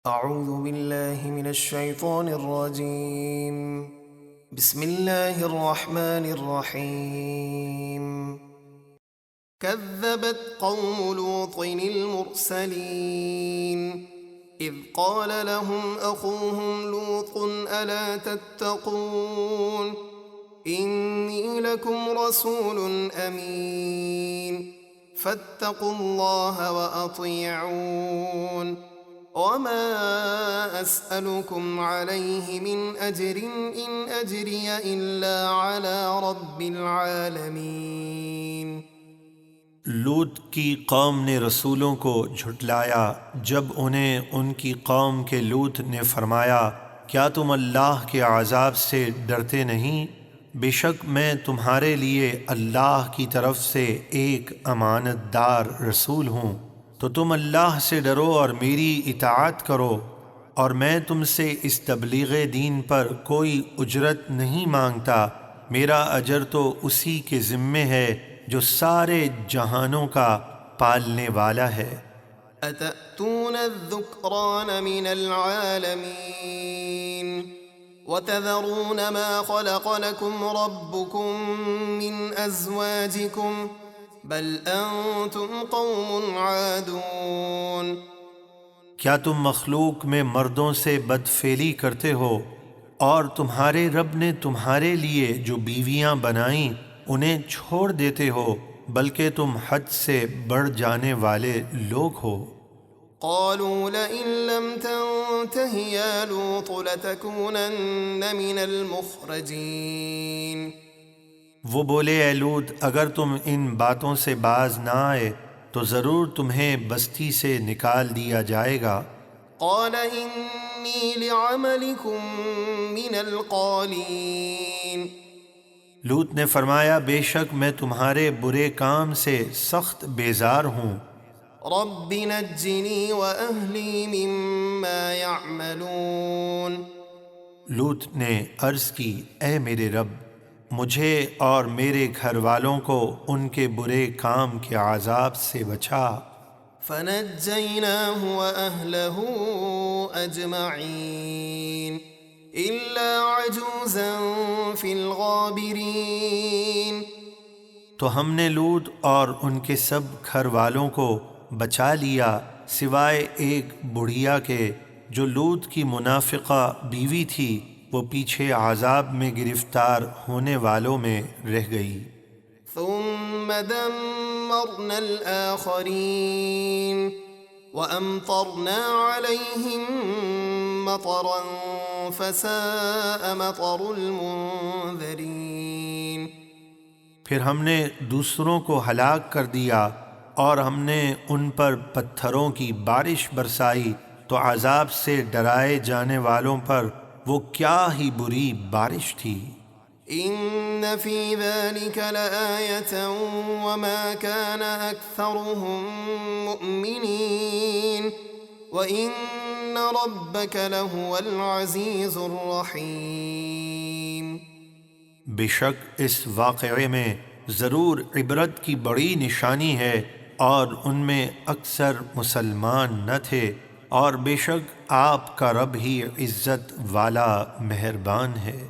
أعوذ بالله من الشيطان الرجيم. بسم الله الرحمن الرحيم. كذبت قوم لوط المرسلين إذ قال لهم أخوهم لوط ألا تتقون إني لكم رسول أمين فاتقوا الله وأطيعون وما أسألكم عليه من أجر إن أجري إلا على رب العالمين. لوط کی قوم نے رسولوں کو جھٹلایا جب انہیں ان کی قوم کے لوط نے فرمایا کیا تم اللہ کے عذاب سے ڈرتے نہیں؟ بے شک میں تمہارے لیے اللہ کی طرف سے ایک امانت دار رسول ہوں، تو تم اللہ سے ڈرو اور میری اطاعت کرو، اور میں تم سے اس تبلیغ دین پر کوئی اجرت نہیں مانگتا، میرا اجر تو اسی کے ذمے ہے جو سارے جہانوں کا پالنے والا ہے۔ أتأتون الذكران من العالمين وتذرون ما خلق لكم ربكم من أزواجكم بل أنتم قوم عادون. کیا تم مخلوق میں مردوں سے بدفعلی کرتے ہو اور تمہارے رب نے تمہارے لیے جو بیویاں بنائیں انہیں چھوڑ دیتے ہو، بلکہ تم حد سے بڑھ جانے والے لوگ ہو۔ قالوا لئن لم تنته يا لوط لتكونن من المخرجين. وہ بولے اے لوط اگر تم ان باتوں سے باز نہ آئے تو ضرور تمہیں بستی سے نکال دیا جائے گا۔ قال إني لعملكم من القالين. لوط نے فرمایا بے شک میں تمہارے برے کام سے سخت بیزار ہوں۔ رب نجني وأهلي مما يعملون. لوط نے عرض کی اے میرے رب مجھے اور میرے گھر والوں کو ان کے برے کام کے عذاب سے بچا۔ فنجيناه وأهله أجمعين إلا عجوزا في الغابرين. تو ہم نے لوط اور ان کے سب گھر والوں کو بچا لیا سوائے ایک بڑھیا کے جو لوط کی منافقہ بیوی تھی، وہ پیچھے عذاب میں گرفتار ہونے والوں میں رہ گئی۔ ثم دمرنا الآخرين وأمطرنا عليهم مطرا فساء مطر المنذرين. پھر ہم نے دوسروں کو ہلاک کر دیا اور ہم نے ان پر پتھروں کی بارش برسائی تو عذاب سے ڈرائے جانے والوں پر وہ کیا ہی بری بارش تھی۔ ان فی ذلک لآیۃ وما کان اکثرهم مؤمنین وان ربک لہو العزیز الرحیم. بے شک اس واقعے میں ضرور عبرت کی بڑی نشانی ہے اور ان میں اکثر مسلمان نہ تھے، اور بے شک آپ کا رب ہی عزت والا مہربان ہے۔